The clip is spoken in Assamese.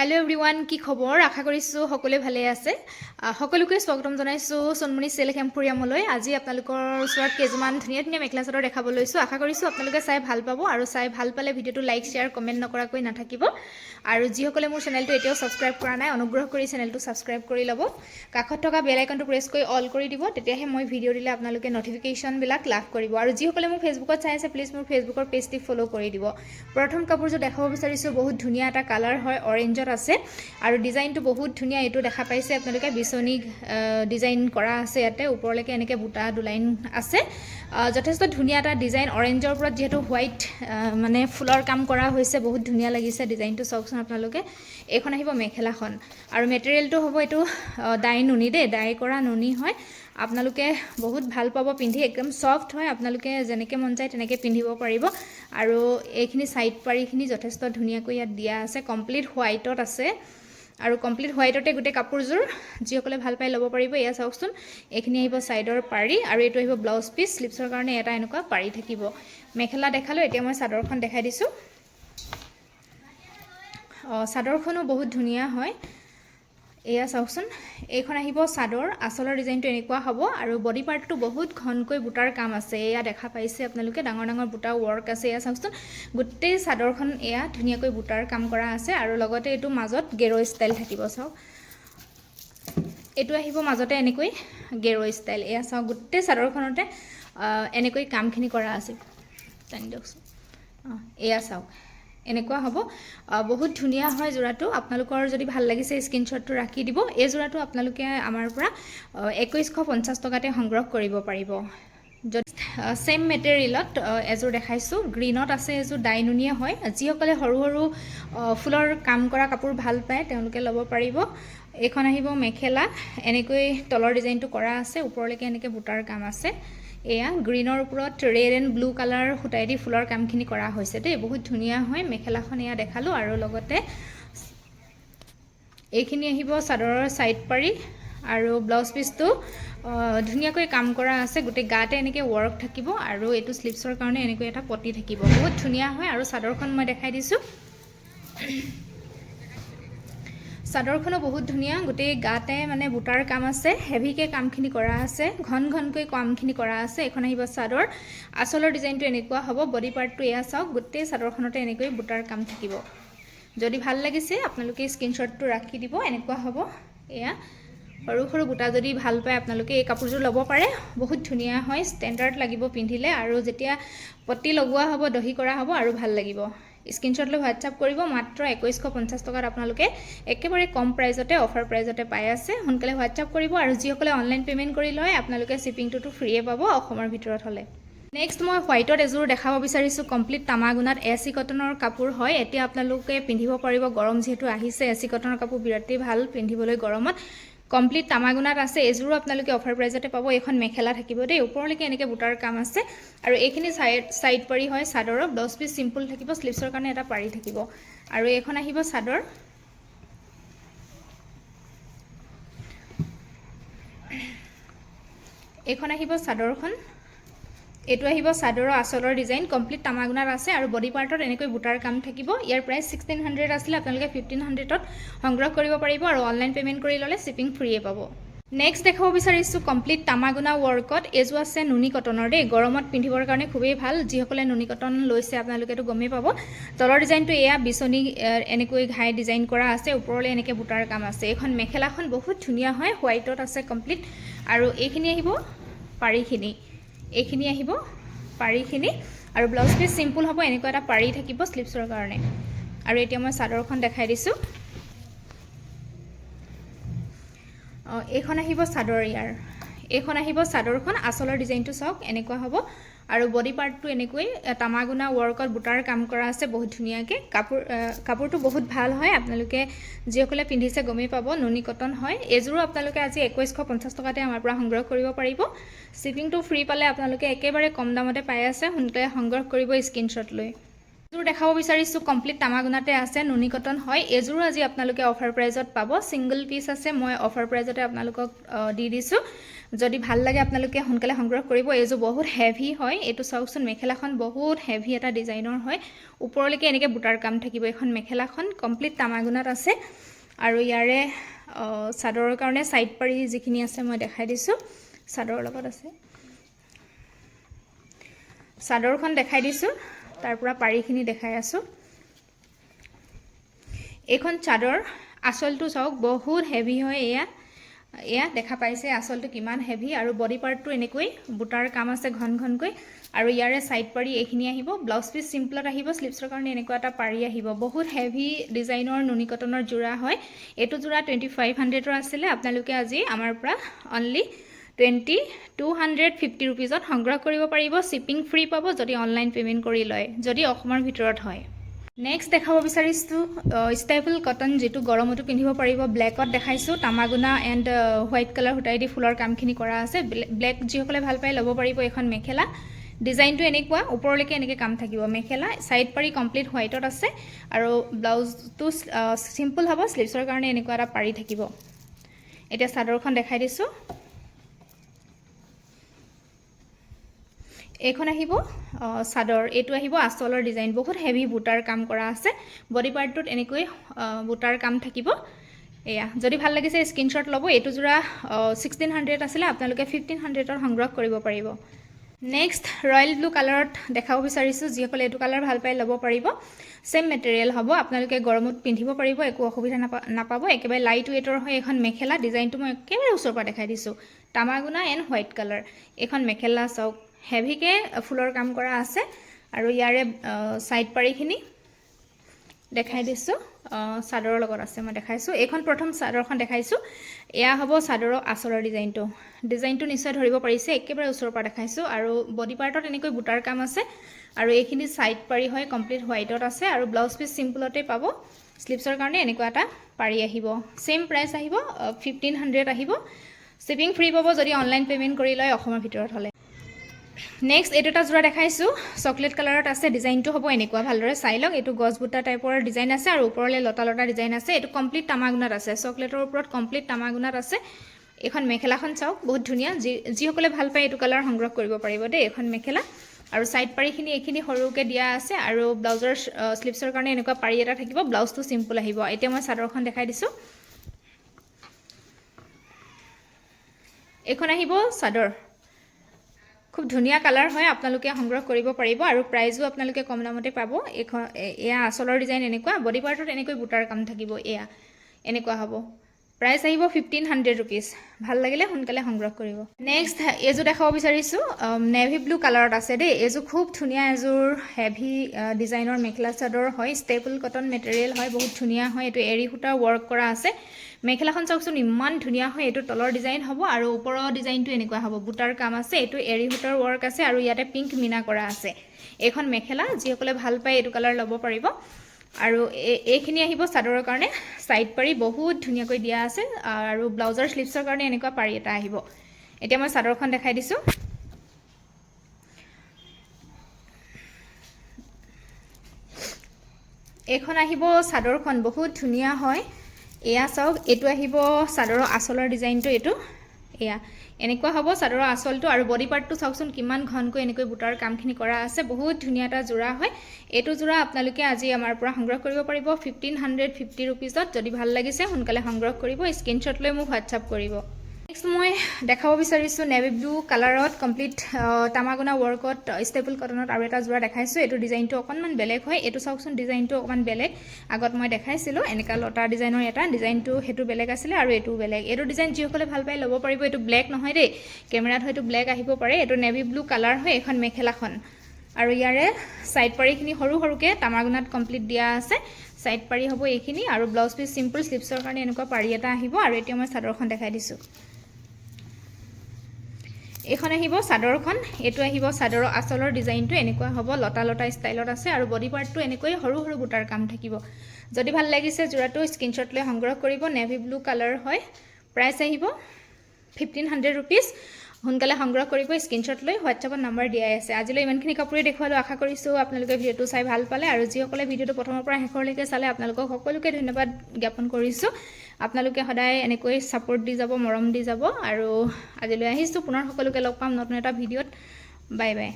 हेलो एवरीवन की खबर आशा करिছো সকলে ভালে আছে সকলোকে স্বাগতম জনাইছো সোনমনি সেলফ এম্পোৰিয়ামলৈ আজি আপোনালোকৰ ওচৰত কেজমান ধুনীয়া ধুনীয়া মেখেলা চাদৰ দেখাব লৈছো আশা কৰিছো আপোনালোকে চাই ভাল পাব আৰু চাই ভাল পালে ভিডিওটো লাইক শেয়াৰ কমেন্ট নকৰাকৈ নাথাকিব আৰু যিসকলে মোৰ চেনেলটো এতিয়াও সাবস্ক্ৰাইব কৰা নাই অনুগ্ৰহ কৰি চেনেলটো সাবস্ক্ৰাইব কৰি লব কাষত থকা বেল আইকনটো প্ৰেছ কৰি অল কৰি দিব তেতিয়াহে মই ভিডিও দিলে আপোনালোকে নটিফিকেশন বিলাক লাভ কৰিব আৰু যিসকলে মোৰ ফেসবুকত চাই আছে প্লিজ মোৰ ফেসবুকৰ পেজটি ফলো কৰি দিব প্ৰথম কাপোৰটো দেখাব বিচাৰিছো বহুত ধুনীয়া এটা কালাৰ হয় অৰেঞ্জ আছে আৰু ডিজাইনটো বহুত ধুনীয়া এটো দেখা পাইছে আপোনালোকে বিছনি ডিজাইন কৰা আছে ইয়াতে ওপৰলৈকে এনেকে বুটা দুলাইন আছে যথেষ্ট ধুনীয়া এটা ডিজাইন অৰেঞ্জৰ ওপৰত যেটো হোৱাইট মানে ফুলৰ কাম কৰা হৈছে বহুত ধুনীয়া লাগিছে ডিজাইনটো চাওকচোন আপোনালোকে এখন আহিব মেখেলাখন আৰু মেটেৰিয়েলটো হ'ব এটো ডাই নুনি দে ডাই কৰা নুনি হয় আপোনালোকে বহুত ভাল পাব পিন্ধি একদম সফট হয় আপোনালোকে জেনেকে মন যায় তেনেকে পিন্ধিব পাৰিব আৰু এইখিনি সাইড পাৰিখিনি যথেষ্ট ধুনীয়াকৈ ইয়াত দিয়া আছে কমপ্লিট হোৱাইটত আছে আৰু কমপ্লিট হোৱাইটতে গুটে কাপোৰজোৰ যিসকলে ভাল পাই ল'ব পাৰিব এয়া চাওকচোন এইখিনি আহিব সাইডৰ পাৰি আৰু এটো আহিব ব্লাউজ পিস স্লিপছৰ কাৰণে এটা এনেকুৱা পাৰি থাকিব মেখেলা দেখালো এতিয়া মই চাদৰখন দেখাই দিছো চাদৰখনো বহুত ধুনীয়া হয় এয়া চাওকচোন এইখন আহিব চাদৰ আসলৰ ডিজাইনটো এনেকুৱা হ'ব আৰু বডি পাৰ্টটো বহুত ঘনকৈ বুটাৰ কাম আছে এয়া দেখা পাইছে আপোনালোকে ডাঙৰ ডাঙৰ বুটা ওয়াৰ্ক আছে এয়া চাওকচোন গুটেই চাদৰখন এয়া ধুনীয়াকৈ বুটাৰ কাম কৰা আছে আৰু লগতে এটো মাজত গেৰো ষ্টাইল থাকিব চাওক এটো আহিব মাজতে এনেকৈ গেৰো ষ্টাইল এয়া চাওক গুটেই চাদৰখনতে এনেকৈ কামখিনি কৰা আছে টানি দিয়কচোন এয়া চাওক এনেকুৱা হ'ব বহুত ধুনীয়া হয় জোৰাটো আপোনালোকৰ যদি ভাল লাগিছে স্ক্ৰিনশ্বটটো ৰাখি দিব এই জোৰাটো আপোনালোকে আমাৰ পৰা 2150 টকাতে সংগ্ৰহ কৰিব পাৰিব সেম মেটেৰিয়েলত এজোৰ দেখাইছো গ্ৰীনত আছে এজোৰ ডাইনুনিয়া হয় যিসকলে সৰু সৰু ফুলৰ কাম কৰা কাপোৰ ভাল পায় তেওঁলোকে ল'ব পাৰিব এখন আহিব মেখেলা এনেকৈ তলৰ ডিজাইনটো কৰা আছে ওপৰলৈকে এনেকৈ বুটাৰ কাম আছে এয়া গ্ৰীনৰ ওপৰত ৰেড এণ্ড ব্লু কালাৰ খুটাই দি ফুলৰ কামখিনি কৰা হৈছে দেই বহুত ধুনীয়া হয় মেখেলাখন এয়া দেখালো আৰু লগতে এইখিনি আহিব চাদৰৰ সাইড পাৰি আৰু ব্লাউজ পিসটো ধুনীয়াকৈ কাম কৰা আছে গুটে গাতে এনেকৈ ওয়াৰ্ক থাকিব আৰু এটো স্লিপছৰ কাৰণে এনেকৈ এটা পটি থাকিব বহুত ধুনীয়া হয় আৰু চাদৰখন মই দেখাই দিছো চাদৰখনো বহুত ধুনীয়া গুটে গাতে মানে বুটাৰ কাম আছে হেভিকে কামখিনি কৰা আছে ঘন ঘনকৈ কামখিনি কৰা আছে এখন আহিব চাদৰ আসলৰ ডিজাইনটো এনেকুৱা হ'ব বডি পাৰ্টটো এয়া চাওক গুটে চাদৰখনতে এনেকৈ বুটাৰ কাম থাকিব যদি ভাল লাগিছে আপোনালোকে স্ক্ৰিনশ্বটটো ৰাখি দিব এনেকুৱা হ'ব এয়া সৰু সৰু বুটা যদি ভাল পায় আপোনালোকে এই কাপোৰজোৰ ল'ব পাৰে বহুত ধুনীয়া হয় ষ্টেণ্ডাৰ্ড লাগিব পিন্ধিলে আৰু যেতিয়া পটি লগোৱা হ'ব দহি কৰা হ'ব আৰু ভাল লাগিব স্ক্ৰিনশ্বট লৈ হোৱাটসএপ কৰিব মাত্ৰ 2150 টকাত আপোনালোকে একেবাৰে কম প্ৰাইজতে অফাৰ প্ৰাইজতে পাই আছে সোনকালে হোৱাটসএপ কৰিব আৰু যিসকলে অনলাইন পেমেন্ট কৰি লয় আপোনালোকে শিপিংটো ফ্ৰীয়ে পাব অসমৰ ভিতৰত হলে নেক্সট মই হোৱাইটত এজোৰ দেখাব বিচাৰিছো কমপ্লিট তামাগুনাত এসি কটনৰ কাপোৰ হয় এতিয়া আপোনালোকে পিন্ধিব পাৰিব গৰম যেহেতু আহিছে এসি কটনৰ কাপোৰ বিৰাটেই ভাল পিন্ধিবলৈ গৰমত কমপ্লিট তামাগুনাত আছে এজোৰ আপোনালোকে অফাৰ প্ৰাইজতে পাব এখন মেখেলা থাকিব দেই ওপৰলৈকে এনেকৈ বুটাৰ কাম আছে আৰু এইখিনি সাইড পাৰি হয় চাদৰৰ ব্লাউজ পিস সিম্পল থাকিব স্লিপছৰ কাৰণে এটা পাৰি থাকিব আৰু এইখন আহিব চাদৰ এইখন আহিব চাদৰখন এটো আহিব চাদৰৰ আসলৰ ডিজাইন কমপ্লিট তামাগুনাত আছে আৰু বডি পাৰ্টত এনেকৈ বুটাৰ কাম থাকিব ইয়াৰ প্ৰাইস 1600 আছিল আপোনালোকে 1500 ত সংগ্ৰহ কৰিব পাৰিব আৰু অনলাইন পেমেন্ট কৰি ললে শিপিং ফ্ৰীয়ে পাব নেক্সট দেখাব বিচাৰিছো কমপ্লিট তামাগুনা ওয়াৰ্কত এজো আছে নুনি কটনৰ দেই গৰমত পিন্ধিবৰ কাৰণে খুবেই ভাল যিসকলে নুনি কটন লৈছে আপোনালোকেটো গমেই পাব তলৰ ডিজাইনটো এয়া বিছনি এনেকৈ ঘাই ডিজাইন কৰা আছে ওপৰলৈ এনেকৈ বুটাৰ কাম আছে এখন মেখেলাখন বহুত ধুনীয়া হয় হোৱাইটত আছে কমপ্লিট আৰু এইখিনি আহিব পাৰিখিনি এইখিনি আহিব পাৰিখিনি আৰু ব্লাউজ পিস সিম্পল হ'ব এনেকুৱা এটা পাৰি থাকিব স্লিপছৰ কাৰণে আৰু এতিয়া মই চাদৰখন দেখাই দিছো এইখন আহিব চাদৰ ইয়াৰ এইখন আহিব চাদৰখন আসলৰ ডিজাইনটো চাওক এনেকুৱা হ'ব আৰু বডি পাৰ্টটো এনেকৈ তামাগুনা ওয়াৰ্কত বুটাৰ কাম কৰা আছে বহুত ধুনীয়াকৈ কাপোৰটো বহুত ভাল হয় আপোনালোকে যিসকলে পিন্ধিছে গমেই পাব নুনি কটন হয় এজোৰো আপোনালোকে আজি 2150 টকাতে আমাৰ পৰা সংগ্ৰহ কৰিব পাৰিব শিপিংটো ফ্ৰী পালে আপোনালোকে একেবাৰে কম দামতে পাই আছে সোনকালে সংগ্ৰহ কৰিব স্ক্ৰিনশ্বট লৈ এযোৰ দেখাব বিচাৰিছোঁ কমপ্লিট তামাগুনাতে আছে, নুনি কটন হয়। এযোৰো আজি আপোনালোকে অফাৰ প্ৰাইজত পাব, ছিংগল পিচ আছে, মই অফাৰ প্ৰাইজতে আপোনালোকক দি দিছোঁ। যদি ভাল লাগে আপোনালোকে সোনকালে সংগ্ৰহ কৰিব। এইযোৰ বহুত হেভি হয়, এইটো চাওকচোন মেখেলাখন বহুত হেভি এটা ডিজাইনৰ হয়, ওপৰলৈকে এনেকৈ বুটাৰ কাম থাকিব। এইখন মেখেলাখন কমপ্লিট তামাগুনাত আছে আৰু ইয়াৰে চাদৰৰ কাৰণে ছাইড পাৰি যিখিনি আছে মই দেখাই দিছোঁ, চাদৰৰ লগত আছে। চাদৰখন দেখাই দিছোঁ, তাৰ পৰা পাৰিখিনি দেখাই আছোঁ। এইখন চাদৰ আঁচলটো চাওক বহুত হেভি হয়। এয়া দেখা পাইছে আঁচলটো কিমান হেভি, আৰু বডি পাৰ্টটো এনেকৈ বুটাৰ কাম আছে ঘন ঘনকৈ, আৰু ইয়াৰে ছাইড পাৰি এইখিনি আহিব। ব্লাউজ পিচ চিম্পলত আহিব, শ্লিপছৰ কাৰণে এনেকুৱা এটা পাৰি আহিব। বহুত হেভি ডিজাইনৰ নুনি কটনৰ যোৰা হয়। এইটো যোৰা 2500 আছিলে, আপোনালোকে আজি আমাৰ পৰা অনলি 2250 ৰুপিজত সংগ্ৰহ কৰিব পাৰিব। শ্বিপিং ফ্ৰী পাব যদি অনলাইন পে'মেণ্ট কৰি লয়, যদি অসমৰ ভিতৰত হয়। নেক্সট দেখাব বিচাৰিছোঁ ষ্টাইপল কটন, যিটো গৰমতো পিন্ধিব পাৰিব। ব্লেকত দেখাইছোঁ, তামাগুনা এণ্ড হোৱাইট কালাৰ সূতাই দি ফুলৰ কামখিনি কৰা আছে। ব্লেক যিসকলে ভাল পায় ল'ব পাৰিব। এইখন মেখেলা ডিজাইনটো এনেকুৱা, ওপৰলৈকে এনেকৈ কাম থাকিব। মেখেলা ছাইড পাৰি কমপ্লিট হোৱাইটত আছে, আৰু ব্লাউজটো চিম্পল হ'ব, শ্লিভছৰ কাৰণে এনেকুৱা এটা পাৰি থাকিব। এতিয়া চাদৰখন দেখাই দিছোঁ। এইখন আহিব চাদৰ, এইটো আহিব আঁচলৰ ডিজাইন, বহুত হেভি বুটাৰ কাম কৰা আছে। বডি পাৰ্টটোত এনেকৈ বুটাৰ কাম থাকিব। এয়া যদি ভাল লাগিছে স্ক্ৰীনশ্বট ল'ব। এইটো যোৰা 1600 আছিলে, আপোনালোকে 1500ত সংগ্ৰহ কৰিব পাৰিব। নেক্সট ৰয়েল ব্লু কালাৰত দেখাব বিচাৰিছোঁ, যিসকলে এইটো কালাৰ ভাল পাই ল'ব পাৰিব। ছেম মেটেৰিয়েল হ'ব, আপোনালোকে গৰমত পিন্ধিব পাৰিব, একো অসুবিধা নাপাব। একেবাৰে লাইট ৱেইটৰ হয় এইখন মেখেলা। ডিজাইনটো মই একেবাৰে ওচৰৰ পৰা দেখাই দিছোঁ, তামাগুনা এণ্ড হোৱাইট কালাৰ। এইখন মেখেলা চাওক, হেভিকৈ ফুলৰ কাম কৰা আছে, আৰু ইয়াৰে ছাইড পাৰিখিনি দেখাই দিছোঁ, চাদৰৰ লগত আছে মই দেখাইছোঁ। এইখন প্ৰথম চাদৰখন দেখাইছোঁ। এয়া হ'ব চাদৰৰ আঁচলৰ ডিজাইনটো নিশ্চয় ধৰিব পাৰিছে, একেবাৰে ওচৰৰ পৰা দেখাইছোঁ। আৰু বডি পাৰ্টত এনেকৈ বুটাৰ কাম আছে, আৰু এইখিনি ছাইড পাৰি হয় কমপ্লিট হোৱাইটত আছে, আৰু ব্লাউজ পিচ চিম্পলতে পাব। শ্লিভছৰ কাৰণে এনেকুৱা এটা পাৰি আহিব। ছেইম প্ৰাইচ আহিব 1500 আহিব। শ্বিপিং ফ্ৰী পাব যদি অনলাইন পে'মেণ্ট কৰি লয় অসমৰ ভিতৰত হ'লে। নেক্সট এইটো এটা যোৰা দেখাইছোঁ, চকলেট কালাৰত আছে। ডিজাইনটো হ'ব এনেকুৱা, ভালদৰে চাই লওক। এইটো গছ বুটা টাইপৰ ডিজাইন আছে, আৰু ওপৰলৈ লতা লতা ডিজাইন আছে। এইটো কমপ্লিট তামাগুনাত আছে, চকলেটৰ ওপৰত কমপ্লিট তামাগুনাত আছে। এইখন মেখেলাখন চাওক, বহুত ধুনীয়া। যিসকলে ভাল পায় এইটো কালাৰ সংগ্ৰহ কৰিব পাৰিব দেই। এইখন মেখেলা, আৰু ছাইড পাৰিখিনি এইখিনি সৰুকৈ দিয়া আছে, আৰু ব্লাউজৰ শ্লিভছৰ কাৰণে এনেকুৱা পাৰি এটা থাকিব। ব্লাউজটো চিম্পল আহিব। এতিয়া মই চাদৰখন দেখাই দিছোঁ। এইখন আহিব চাদৰ, খুব ধুনীয়া কালাৰ হয়, আপোনালোকে সংগ্ৰহ কৰিব পাৰিব। আৰু প্ৰাইজো আপোনালোকে কম দামতে পাব। এয়া আঁচলৰ ডিজাইন এনেকুৱা, বডি পাৰ্টত এনেকৈ বুটাৰ কাম থাকিব। এয়া এনেকুৱা হ'ব। প্ৰাইচ আহিব 1500 ৰুপিজ। ভাল লাগিলে সোনকালে সংগ্ৰহ কৰিব। নেক্সট এইযোৰ দেখাব বিচাৰিছোঁ, নেভি ব্লু কালাৰত আছে দেই। এইযোৰ খুব ধুনীয়া, এযোৰ হেভি ডিজাইনৰ মেখেলা চাদৰ হয়। ষ্টেপল কটন মেটেৰিয়েল হয়, বহুত ধুনীয়া হয়। এইটো এৰী সূতাৰ ৱৰ্ক কৰা আছে। মেখেলাখন চাওকচোন ইমান ধুনীয়া হয়। এইটো তলৰ ডিজাইন হ'ব, আৰু ওপৰৰ ডিজাইনটো এনেকুৱা হ'ব, বুটাৰ কাম আছে। এইটো এৰী সূতাৰ ৱৰ্ক আছে, আৰু ইয়াতে পিংক মিনা কৰা আছে। এইখন মেখেলা যিসকলে ভাল পায় এইটো কালাৰ ল'ব পাৰিব। আৰু এইখিনি আহিব চাদৰৰ কাৰণে, ছাইড পাৰি বহুত ধুনীয়াকৈ দিয়া আছে, আৰু ব্লাউজৰ শ্লিভছৰ কাৰণে এনেকুৱা পাৰি এটা আহিব। এতিয়া মই চাদৰখন দেখাই দিছোঁ। এইখন আহিব চাদৰখন, বহুত ধুনীয়া হয়। এয়া চাওক, এইটো আহিব চাদৰৰ আঁচলৰ ডিজাইনটো। এইটো এয়া এনেকুৱা হ'ব চাদৰৰ আঁচলটো, আৰু বডি পাৰ্টটো চাওকচোন কিমান ঘনকৈ এনেকৈ বুটাৰ কামখিনি কৰা আছে। বহুত ধুনীয়া এটা যোৰা হয়। এইটো যোৰা আপোনালোকে আজি আমাৰ পৰা সংগ্ৰহ কৰিব পাৰিব 1550 ৰুপিজত। যদি ভাল লাগিছে সোনকালে সংগ্ৰহ কৰিব, স্ক্ৰীনশ্বট লৈ মোক হোৱাটছআপ কৰিব। নেক্সট মই দেখাব বিচাৰিছোঁ নেভি ব্লু কালাৰত কমপ্লিট তামাগুনা ৱৰ্কত ষ্টেপল কটনত আৰু এটা যোৰা দেখাইছোঁ। এইটো ডিজাইনটো অকণমান বেলেগ হয়। এইটো চাওকচোন, ডিজাইনটো অকণমান বেলেগ। আগত মই দেখাইছিলোঁ এনেকুৱা লতা ডিজাইনৰ এটা, ডিজাইনটো সেইটো বেলেগ আছিলে, আৰু এইটোও বেলেগ। এইটো ডিজাইন যিসকলে ভাল পায় ল'ব পাৰিব। এইটো ব্লেক নহয় দেই, কেমেৰাত হয়তো ব্লেক আহিব পাৰে। এইটো নেভি ব্লু কালাৰ হয় এইখন মেখেলাখন, আৰু ইয়াৰে ছাইড পাৰিখিনি সৰু সৰুকৈ তামাগুনাত কমপ্লিট দিয়া আছে। ছাইড পাৰি হ'ব এইখিনি, আৰু ব্লাউজ পিচ চিম্পল, শ্লিভছৰ কাৰণে এনেকুৱা পাৰি এটা আহিব। আৰু এতিয়া মই চাদৰখন দেখাই দিছোঁ। এইখন আহিব চাদৰখন। এইটো আহিব চাদৰৰ আঁচলৰ ডিজাইনটো এনেকুৱা হ'ব, লতা লতা ষ্টাইলত আছে, আৰু বডি পাৰ্টটো এনেকৈ সৰু সৰু বুটাৰ কাম থাকিব। যদি ভাল লাগিছে যোৰাটো স্ক্ৰীনশ্বট লৈ সংগ্ৰহ কৰিব। নেভি ব্লু কালাৰ হয়। প্ৰাইচ আহিব 1500 ৰুপিজ। সোনকালে সংগ্ৰহ কৰিব স্ক্ৰীনশ্বট লৈ হোৱাটছআপত নাম্বাৰ দিয়াই আছে আজিলৈ ইমানখিনি কাপোৰে দেখুৱালোঁ আশা কৰিছোঁ আপোনালোকে ভিডিঅ'টো চাই ভাল পালে আৰু যিসকলে ভিডিঅ'টো প্ৰথমৰ পৰা শেষলৈকে চালে আপোনালোকক সকলোকে ধন্যবাদ জ্ঞাপন কৰিছোঁ আপোনালোকে সদায় এনেকৈ ছাপোৰ্ট দি যাব মৰম দি যাব আৰু আজিলৈ আহিছোঁ পুনৰ সকলোকে লগ পাম নতুন এটা ভিডিঅ'ত বাই বাই